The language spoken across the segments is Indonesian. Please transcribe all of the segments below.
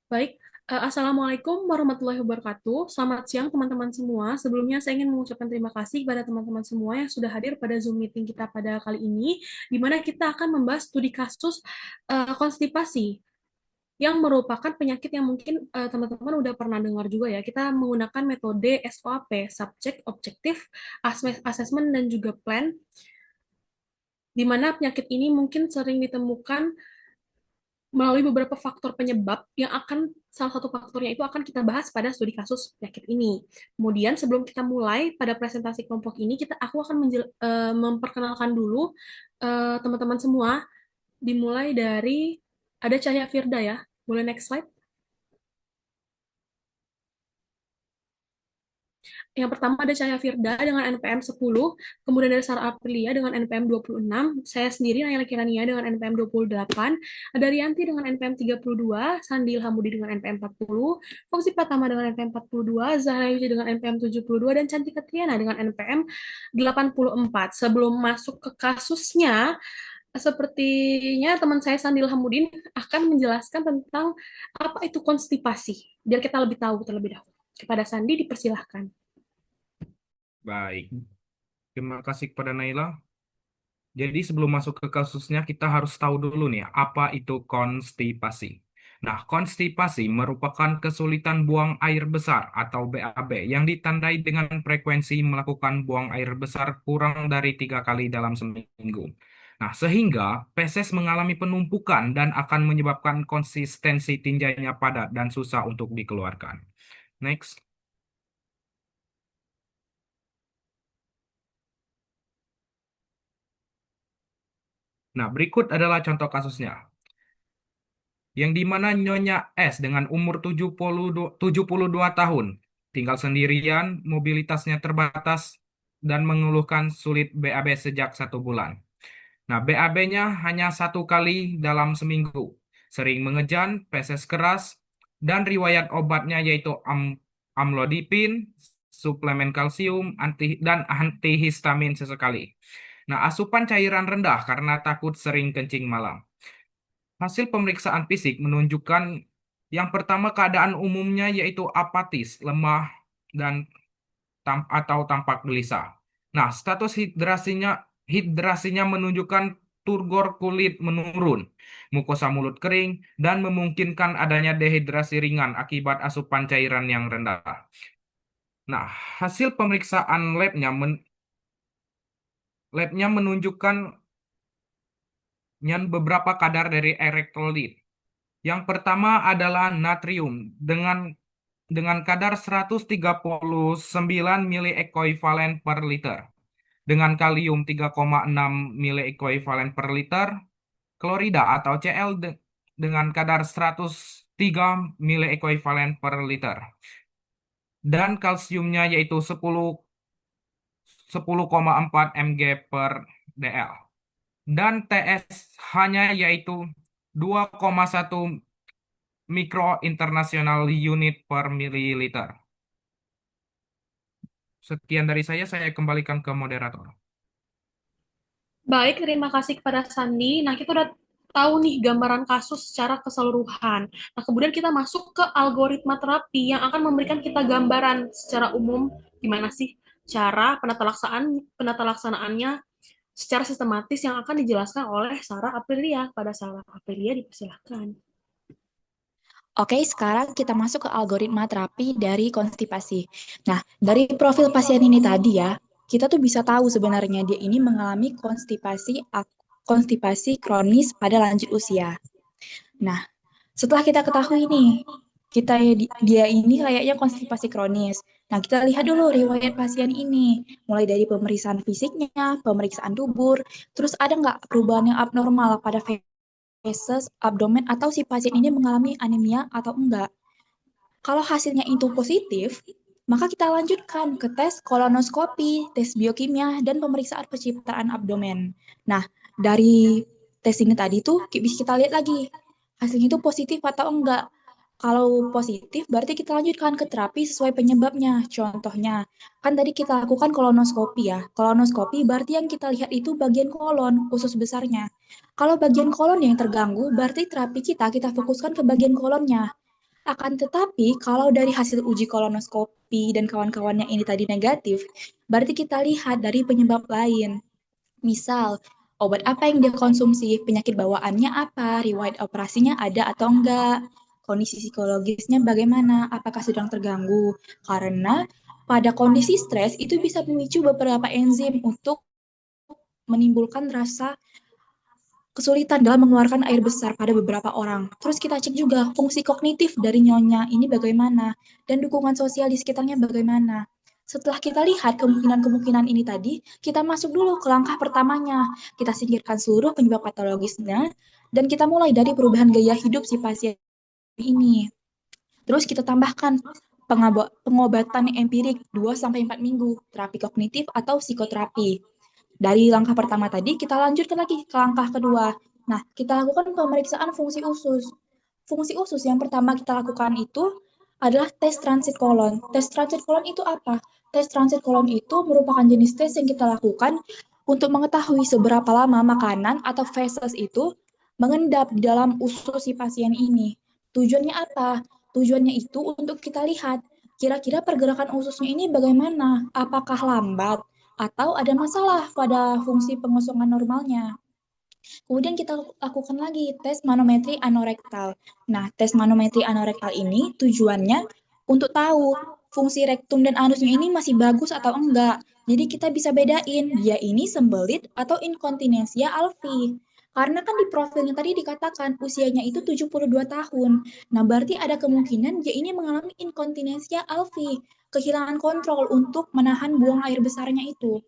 Baik, Assalamualaikum warahmatullahi wabarakatuh. Selamat siang teman-teman semua. Sebelumnya saya ingin mengucapkan terima kasih kepada teman-teman semua yang sudah hadir pada Zoom meeting kita pada kali ini, di mana kita akan membahas studi kasus konstipasi yang merupakan penyakit yang mungkin teman-teman udah pernah dengar juga ya. Kita menggunakan metode SOAP, Subject Objective Assessment dan juga Plan, di mana penyakit ini mungkin sering ditemukan melalui beberapa faktor penyebab yang akan salah satu faktornya itu akan kita bahas pada studi kasus penyakit ini. Kemudian sebelum kita mulai pada presentasi kelompok ini, aku akan memperkenalkan dulu teman-teman semua, dimulai dari ada Cahya Firda ya. Boleh next slide? Yang pertama ada Cahya Firda dengan NPM 10, kemudian ada Sarah Aprilia dengan NPM 26, saya sendiri Naila Kirania dengan NPM 28, ada Rianti dengan NPM 32, Sandi Ilhamudi dengan NPM 40, Fauzi Pratama dengan NPM 42, Zahra Yuji dengan NPM 72, dan Cantika Triana dengan NPM 84. Sebelum masuk ke kasusnya, sepertinya teman saya Sandi Ilhamudin akan menjelaskan tentang apa itu konstipasi, biar kita lebih tahu terlebih dahulu. Kepada Sandi, dipersilahkan. Baik, terima kasih kepada Naila. Jadi sebelum masuk ke kasusnya, kita harus tahu dulu nih, apa itu konstipasi. Nah, konstipasi merupakan kesulitan buang air besar atau BAB yang ditandai dengan frekuensi melakukan buang air besar kurang dari 3 kali dalam seminggu. Nah, sehingga feses mengalami penumpukan dan akan menyebabkan konsistensi tinjanya padat dan susah untuk dikeluarkan. Next. Nah, berikut adalah contoh kasusnya. Yang di mana Nyonya S dengan umur 72 tahun, tinggal sendirian, mobilitasnya terbatas, dan mengeluhkan sulit BAB sejak 1 bulan. Nah, BAB-nya hanya 1 kali dalam seminggu, sering mengejan, feses keras, dan riwayat obatnya yaitu amlodipin, suplemen kalsium, dan antihistamin sesekali. Nah, asupan cairan rendah karena takut sering kencing malam. Hasil pemeriksaan fisik menunjukkan yang pertama keadaan umumnya yaitu apatis, lemah, dan atau tampak gelisah. Nah, status hidrasinya menunjukkan turgor kulit menurun, mukosa mulut kering, dan memungkinkan adanya dehidrasi ringan akibat asupan cairan yang rendah. Nah, hasil pemeriksaan labnya menunjukkan beberapa kadar dari elektrolit. Yang pertama adalah natrium dengan kadar 139 mili ekuivalen per liter. Dengan kalium 3,6 mili ekuivalen per liter, klorida atau Cl dengan kadar 103 mili ekuivalen per liter. Dan kalsiumnya yaitu 10,4 mg per dl. Dan TSH-nya yaitu 2,1 mikro international unit per mililiter. Sekian dari saya kembalikan ke moderator. Baik, terima kasih kepada Sandi. Nah, kita udah tahu nih gambaran kasus secara keseluruhan. Nah, kemudian kita masuk ke algoritma terapi yang akan memberikan kita gambaran secara umum gimana sih cara penata laksanaannya secara sistematis yang akan dijelaskan oleh Sarah Aprilia. Pada Sarah Aprilia dipersilahkan. Oke, sekarang kita masuk ke algoritma terapi dari konstipasi. Nah, dari profil pasien ini tadi ya, kita tuh bisa tahu sebenarnya dia ini mengalami konstipasi kronis pada lanjut usia. Nah, setelah kita ketahui nih, dia ini kayaknya konstipasi kronis. Nah, kita lihat dulu riwayat pasien ini, mulai dari pemeriksaan fisiknya, pemeriksaan dubur, terus ada nggak perubahan yang abnormal pada feses, abdomen, atau si pasien ini mengalami anemia atau enggak. Kalau hasilnya itu positif, maka kita lanjutkan ke tes kolonoskopi, tes biokimia, dan pemeriksaan pencitraan abdomen. Nah, dari tes ini tadi tuh bisa kita lihat lagi, hasilnya itu positif atau enggak. Kalau positif, berarti kita lanjutkan ke terapi sesuai penyebabnya. Contohnya, kan tadi kita lakukan kolonoskopi ya. Kolonoskopi berarti yang kita lihat itu bagian kolon, usus besarnya. Kalau bagian kolon yang terganggu, berarti terapi kita fokuskan ke bagian kolonnya. Akan tetapi, kalau dari hasil uji kolonoskopi dan kawan-kawannya ini tadi negatif, berarti kita lihat dari penyebab lain. Misal, obat apa yang dia konsumsi, penyakit bawaannya apa, riwayat operasinya ada atau enggak, kondisi psikologisnya bagaimana, apakah sedang terganggu. Karena pada kondisi stres itu bisa memicu beberapa enzim untuk menimbulkan rasa kesulitan dalam mengeluarkan air besar pada beberapa orang. Terus kita cek juga fungsi kognitif dari nyonya ini bagaimana, dan dukungan sosial di sekitarnya bagaimana. Setelah kita lihat kemungkinan-kemungkinan ini tadi, kita masuk dulu ke langkah pertamanya. Kita singkirkan seluruh penyebab patologisnya, dan kita mulai dari perubahan gaya hidup si pasien ini. Terus kita tambahkan pengobatan empirik 2-4 minggu, terapi kognitif atau psikoterapi. Dari langkah pertama tadi, kita lanjutkan lagi ke langkah kedua. Nah, kita lakukan pemeriksaan fungsi usus. Fungsi usus yang pertama kita lakukan itu adalah tes transit kolon. Tes transit kolon itu apa? Tes transit kolon itu merupakan jenis tes yang kita lakukan untuk mengetahui seberapa lama makanan atau feses itu mengendap di dalam usus si pasien ini. Tujuannya apa? Tujuannya itu untuk kita lihat kira-kira pergerakan ususnya ini bagaimana? Apakah lambat? Atau ada masalah pada fungsi pengosongan normalnya. Kemudian kita lakukan lagi tes manometri anorektal. Nah, tes manometri anorektal ini tujuannya untuk tahu fungsi rektum dan anusnya ini masih bagus atau enggak. Jadi kita bisa bedain dia ini sembelit atau inkontinensia alfi. Karena kan di profilnya tadi dikatakan usianya itu 72 tahun. Nah, berarti ada kemungkinan dia ini mengalami inkontinensia alfi, kehilangan kontrol untuk menahan buang air besarnya itu.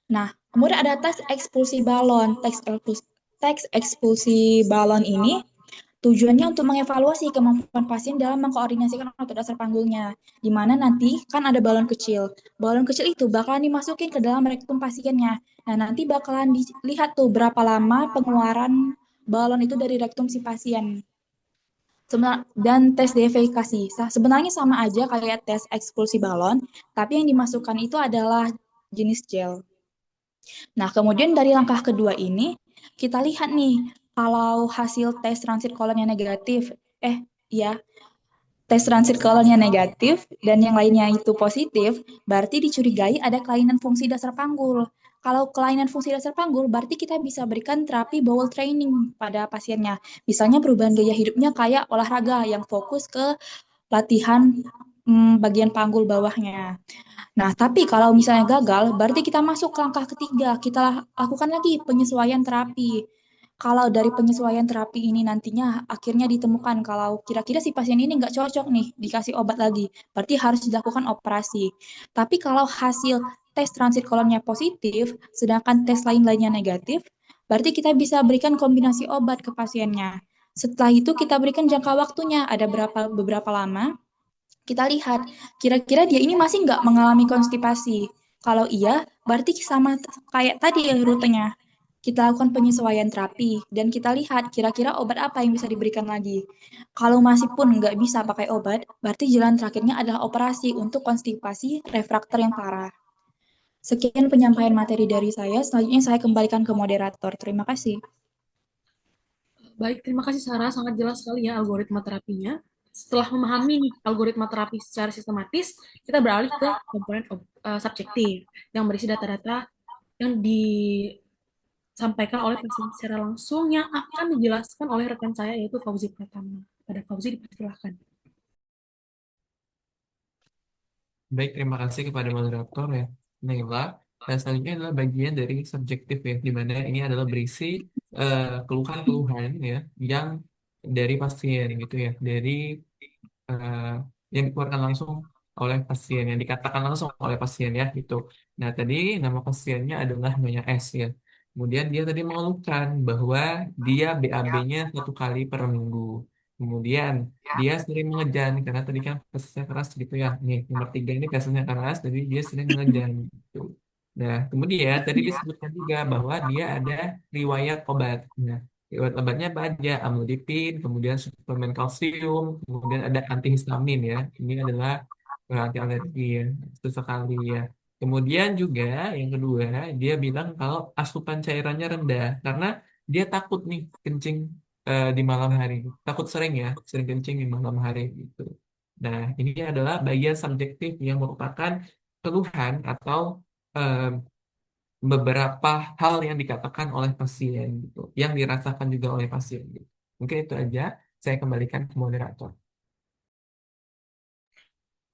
Nah, kemudian ada tes ekspulsi balon. Tes ekspulsi balon ini tujuannya untuk mengevaluasi kemampuan pasien dalam mengkoordinasikan otot dasar panggulnya, di mana nanti kan ada balon kecil. Balon kecil itu bakalan dimasukin ke dalam rektum pasiennya. Nah, nanti bakalan dilihat tuh berapa lama pengeluaran balon itu dari rektum si pasien. Dan tes defekasi. Sebenarnya sama aja kayak tes ekspulsi balon, tapi yang dimasukkan itu adalah jenis gel. Nah, kemudian dari langkah kedua ini, kita lihat nih, kalau hasil tes transit kolonnya negatif, ya, tes transit kolonnya negatif dan yang lainnya itu positif, berarti dicurigai ada kelainan fungsi dasar panggul. Kalau kelainan fungsi dasar panggul, berarti kita bisa berikan terapi bowel training pada pasiennya. Misalnya perubahan gaya hidupnya kayak olahraga yang fokus ke latihan bagian panggul bawahnya. Nah, tapi kalau misalnya gagal, berarti kita masuk ke langkah ketiga. Kita lakukan lagi penyesuaian terapi. Kalau dari penyesuaian terapi ini nantinya akhirnya ditemukan kalau kira-kira si pasien ini nggak cocok nih dikasih obat lagi, berarti harus dilakukan operasi. Tapi kalau hasil tes transit kolonnya positif, sedangkan tes lain-lainnya negatif, berarti kita bisa berikan kombinasi obat ke pasiennya. Setelah itu kita berikan jangka waktunya, ada beberapa lama, kita lihat kira-kira dia ini masih nggak mengalami konstipasi. Kalau iya, berarti sama kayak tadi ya rutenya. Kita lakukan penyesuaian terapi dan kita lihat kira-kira obat apa yang bisa diberikan lagi. Kalau masih pun nggak bisa pakai obat, berarti jalan terakhirnya adalah operasi untuk konstipasi refraktor yang parah. Sekian penyampaian materi dari saya. Selanjutnya saya kembalikan ke moderator. Terima kasih. Baik, terima kasih Sarah. Sangat jelas sekali ya algoritma terapinya. Setelah memahami nih algoritma terapi secara sistematis, kita beralih ke komponen subjektif yang berisi data-data yang disampaikan oleh pasien secara langsung yang akan dijelaskan oleh rekan saya yaitu Fauzi Pratama. Pada Fauzi dipersilakan. Baik, terima kasih kepada moderator ya, Naila. Dan selanjutnya adalah bagian dari subjektif ya, di mana ini adalah berisi keluhan-keluhan ya, yang dari pasien gitu ya, dari eh, yang dikeluarkan langsung oleh pasien, yang dikatakan langsung oleh pasien ya gitu. Nah, tadi nama pasiennya adalah Nyonya S ya. Kemudian dia tadi mengeluhkan bahwa dia BAB-nya 1 kali per minggu. Kemudian dia sering mengejan karena tadi kan kasusnya keras gitu ya. Nih, nomor 3 ini kasusnya keras, jadi dia sering mengejan gitu. Nah, kemudian tadi disebutkan juga bahwa dia ada riwayat obat. Nah, riwayat obatnya apa aja? Amlodipin, kemudian suplemen kalsium, kemudian ada antihistamin ya. Ini adalah anti alergi ya, itu sekali ya. Kemudian juga yang kedua, dia bilang kalau asupan cairannya rendah karena dia takut nih kencing di malam hari. Takut sering ya, sering kencing di malam hari gitu. Nah, ini adalah bagian subjektif yang merupakan keluhan atau eh, beberapa hal yang dikatakan oleh pasien gitu, yang dirasakan juga oleh pasien gitu. Mungkin itu aja. Saya kembalikan ke moderator.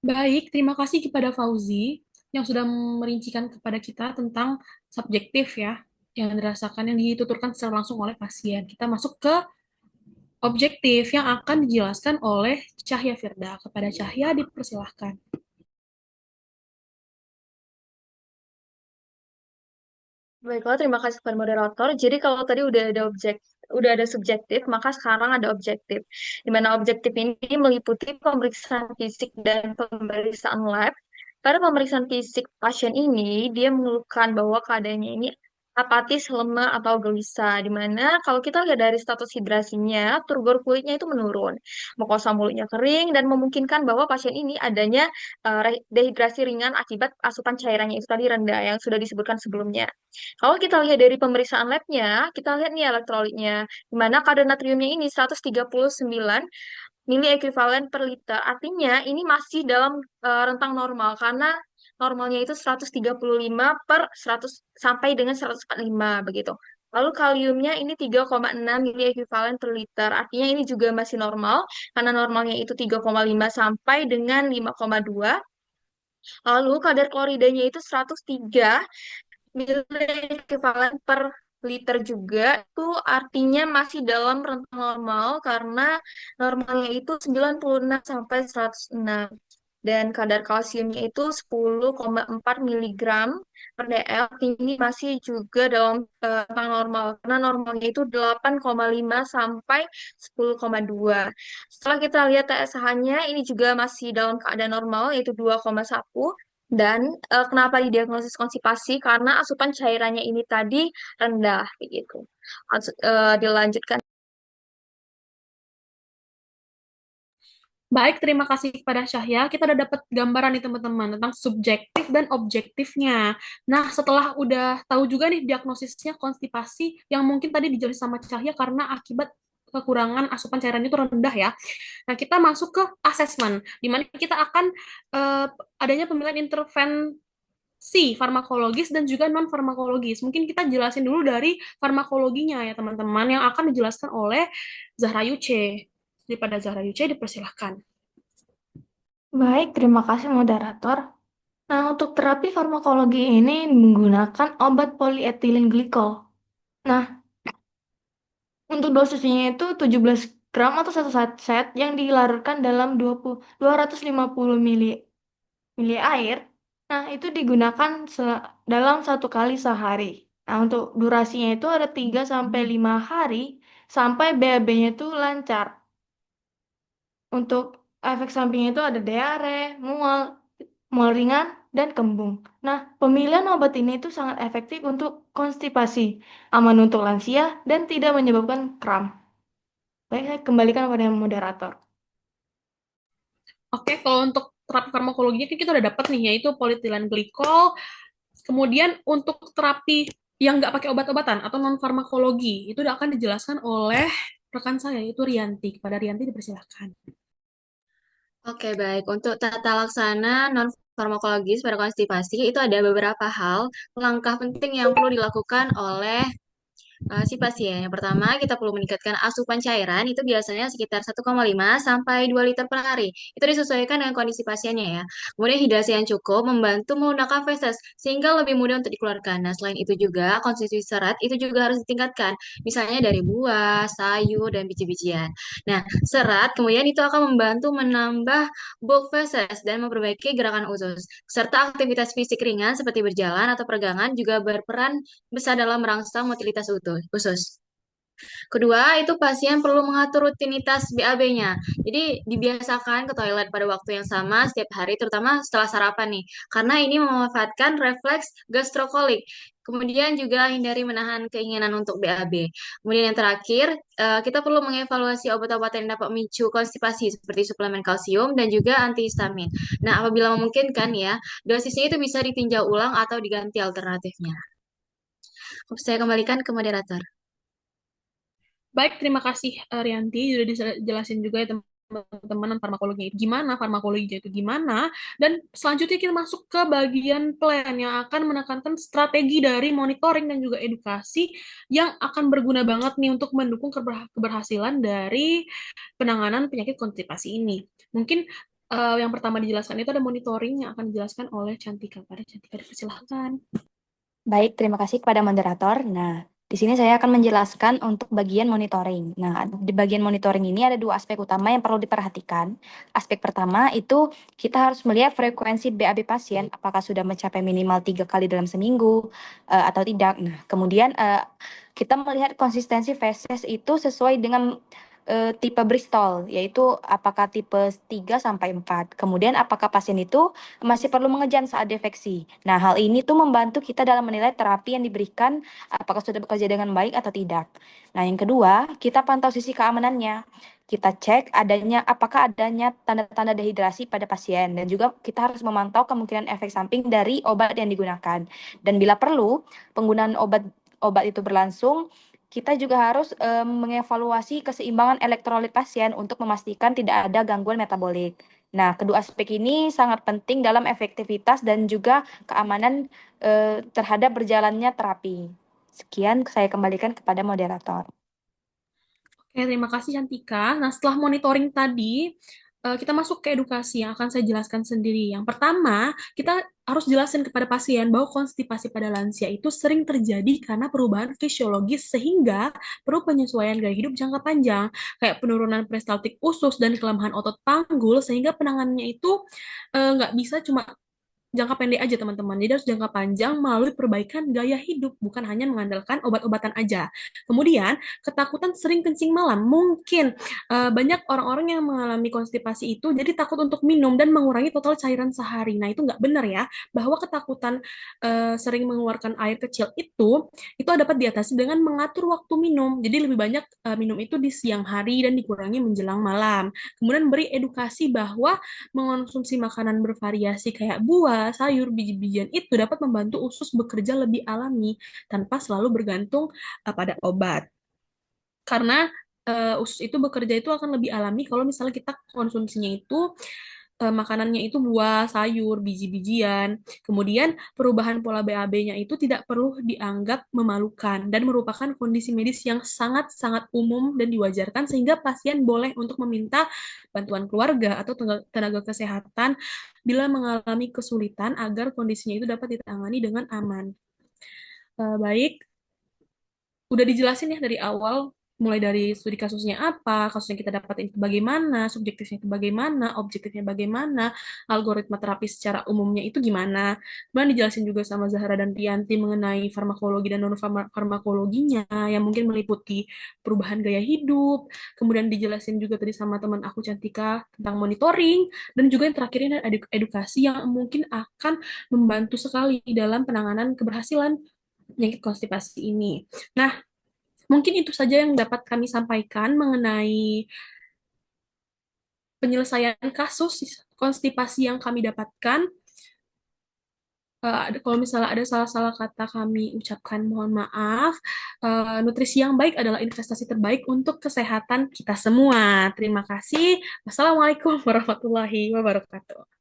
Baik, terima kasih kepada Fauzi yang sudah merincikan kepada kita tentang subjektif ya, yang dirasakan, yang dituturkan secara langsung oleh pasien. Kita masuk ke objektif yang akan dijelaskan oleh Cahya Firda. Kepada Cahya dipersilahkan. Baiklah, terima kasih kepada moderator. Jadi kalau tadi udah ada subjektif, maka sekarang ada objektif. Di mana objektif ini meliputi pemeriksaan fisik dan pemeriksaan lab. Pada pemeriksaan fisik pasien ini, dia mengeluhkan bahwa keadaannya ini apatis, lemah, atau gelisah. Di mana kalau kita lihat dari status hidrasinya, turgor kulitnya itu menurun. Mukosa mulutnya kering dan memungkinkan bahwa pasien ini adanya dehidrasi ringan akibat asupan cairannya itu tadi rendah yang sudah disebutkan sebelumnya. Kalau kita lihat dari pemeriksaan labnya, kita lihat nih elektrolitnya, di mana kadar natriumnya ini 139 mili ekuivalen per liter. Artinya ini masih dalam rentang normal, karena normalnya itu 135 per 100 sampai dengan 145 begitu. Lalu kaliumnya ini 3,6 mili ekuivalen per liter. Artinya ini juga masih normal, karena normalnya itu 3,5 sampai dengan 5,2. Lalu kadar kloridanya itu 103 nilai ekivalen per liter juga itu artinya masih dalam rentang normal karena normalnya itu 96 sampai 106 dan kadar kalsiumnya itu 10,4 miligram per dl ini masih juga dalam rentang normal karena normalnya itu 8,5 sampai 10,2. Setelah kita lihat TSH-nya ini juga masih dalam keadaan normal yaitu 2,1 dan kenapa didiagnosis konstipasi? Karena asupan cairannya ini tadi rendah, begitu. Dilanjutkan. Baik, terima kasih kepada Syahya. Kita udah dapat gambaran nih teman-teman tentang subjektif dan objektifnya. Nah, setelah udah tahu juga nih diagnosisnya konstipasi yang mungkin tadi dijelasin sama Syahya karena akibat kekurangan asupan cairan itu rendah ya. Nah, kita masuk ke asesmen, di mana kita akan eh, adanya pemilihan intervensi farmakologis dan juga non farmakologis. Mungkin kita jelasin dulu dari farmakologinya ya teman-teman yang akan dijelaskan oleh Zahra Yuce. Daripada Zahra Yuce dipersilahkan. Baik, terima kasih moderator. Nah, untuk terapi farmakologi ini menggunakan obat polietilen glikol. Nah, untuk dosisnya itu 17 gram atau satu set yang dilarutkan dalam 250 mili air. Nah, itu digunakan dalam 1 kali sehari. Nah, untuk durasinya itu ada 3 sampai 5 hari sampai BAB-nya itu lancar. Untuk efek sampingnya itu ada diare, mual, mual ringan, dan kembung. Nah, pemilihan obat ini itu sangat efektif untuk konstipasi, aman untuk lansia, dan tidak menyebabkan kram. Baik, saya kembalikan kepada moderator. Oke, kalau untuk terapi farmakologinya kan kita udah dapat nih, yaitu poletilen glikol. Kemudian untuk terapi yang nggak pakai obat-obatan atau non farmakologi, itu akan dijelaskan oleh rekan saya, yaitu Rianti. Kepada Rianti dipersilahkan. Oke, baik. Untuk tata laksana non-farmakologis pada konstipasi, itu ada beberapa hal, langkah penting yang perlu dilakukan oleh si pasien. Yang pertama, kita perlu meningkatkan asupan cairan, itu biasanya sekitar 1,5 sampai 2 liter per hari. Itu disesuaikan dengan kondisi pasiennya ya. Kemudian hidrasi yang cukup membantu menggunakan feses, sehingga lebih mudah untuk dikeluarkan. Nah, selain itu juga, konsumsi serat itu juga harus ditingkatkan, misalnya dari buah, sayur, dan biji-bijian. Nah, serat kemudian itu akan membantu menambah bulk feses dan memperbaiki gerakan usus. Serta aktivitas fisik ringan seperti berjalan atau peregangan juga berperan besar dalam merangsang motilitas usus. Kedua, itu pasien perlu mengatur rutinitas BAB-nya. Jadi, dibiasakan ke toilet pada waktu yang sama setiap hari, terutama setelah sarapan nih. Karena ini memanfaatkan refleks gastrokolik. Kemudian juga hindari menahan keinginan untuk BAB. Kemudian yang terakhir, kita perlu mengevaluasi obat-obatan yang dapat memicu konstipasi seperti suplemen kalsium dan juga antihistamin. Nah, apabila memungkinkan ya, dosisnya itu bisa ditinjau ulang atau diganti alternatifnya. Saya kembalikan ke moderator. Baik, terima kasih Rianti. Sudah dijelasin juga ya teman-teman farmakologi itu gimana, farmakologi itu gimana. Dan selanjutnya kita masuk ke bagian plan yang akan menekankan strategi dari monitoring dan juga edukasi yang akan berguna banget nih untuk mendukung keberhasilan dari penanganan penyakit konstipasi ini. Mungkin yang pertama dijelaskan itu ada monitoring yang akan dijelaskan oleh Cantika. Pada Cantika, dipersilahkan. Baik, terima kasih kepada moderator. Nah, di sini saya akan menjelaskan untuk bagian monitoring. Nah, di bagian monitoring ini ada dua aspek utama yang perlu diperhatikan. Aspek pertama itu kita harus melihat frekuensi BAB pasien, apakah sudah mencapai minimal 3 kali dalam seminggu atau tidak. Nah, kemudian kita melihat konsistensi feses itu sesuai dengan tipe Bristol, yaitu apakah tipe 3 sampai 4. Kemudian apakah pasien itu masih perlu mengejan saat defeksi. Nah, hal ini tuh membantu kita dalam menilai terapi yang diberikan apakah sudah bekerja dengan baik atau tidak. Nah, yang kedua, kita pantau sisi keamanannya. Kita cek apakah adanya tanda-tanda dehidrasi pada pasien dan juga kita harus memantau kemungkinan efek samping dari obat yang digunakan. Dan bila perlu, penggunaan obat itu berlangsung, kita juga harus mengevaluasi keseimbangan elektrolit pasien untuk memastikan tidak ada gangguan metabolik. Nah, kedua aspek ini sangat penting dalam efektivitas dan juga keamanan terhadap berjalannya terapi. Sekian, saya kembalikan kepada moderator. Oke, terima kasih Cantika. Nah, setelah monitoring tadi, kita masuk ke edukasi yang akan saya jelaskan sendiri. Yang pertama, kita harus jelasin kepada pasien bahwa konstipasi pada lansia itu sering terjadi karena perubahan fisiologis sehingga perlu penyesuaian gaya hidup jangka panjang, kayak penurunan peristaltik usus dan kelemahan otot panggul, sehingga penanganannya itu nggak bisa cuma jangka pendek aja teman-teman. Jadi harus jangka panjang melalui perbaikan gaya hidup, bukan hanya mengandalkan obat-obatan aja. Kemudian, ketakutan sering kencing malam. Mungkin banyak orang-orang yang mengalami konstipasi itu jadi takut untuk minum dan mengurangi total cairan sehari. Nah, itu nggak benar ya, bahwa ketakutan sering mengeluarkan air kecil itu dapat diatasi dengan mengatur waktu minum. Jadi lebih banyak minum itu di siang hari dan dikurangi menjelang malam. Kemudian beri edukasi bahwa mengonsumsi makanan bervariasi kayak buah, sayur, biji-bijian itu dapat membantu usus bekerja lebih alami tanpa selalu bergantung pada obat. Karena usus itu bekerja itu akan lebih alami kalau misalnya kita konsumsinya itu makanannya itu buah, sayur, biji-bijian. Kemudian perubahan pola BAB-nya itu tidak perlu dianggap memalukan dan merupakan kondisi medis yang sangat-sangat umum dan diwajarkan sehingga pasien boleh untuk meminta bantuan keluarga atau tenaga kesehatan bila mengalami kesulitan agar kondisinya itu dapat ditangani dengan aman. Baik, udah dijelasin ya dari awal, mulai dari studi kasusnya apa, kasus yang kita dapatin itu bagaimana, subjektifnya itu bagaimana, objektifnya bagaimana, algoritma terapi secara umumnya itu gimana. Kemudian dijelasin juga sama Zahra dan Rianti mengenai farmakologi dan non-farmakologinya, yang mungkin meliputi perubahan gaya hidup, kemudian dijelasin juga tadi sama teman aku Cantika tentang monitoring, dan juga yang terakhir ini ada edukasi yang mungkin akan membantu sekali dalam penanganan keberhasilan penyakit konstipasi ini. Nah, mungkin itu saja yang dapat kami sampaikan mengenai penyelesaian kasus konstipasi yang kami dapatkan. Kalau misalnya ada salah-salah kata kami ucapkan, mohon maaf. Nutrisi yang baik adalah investasi terbaik untuk kesehatan kita semua. Terima kasih. Wassalamualaikum warahmatullahi wabarakatuh.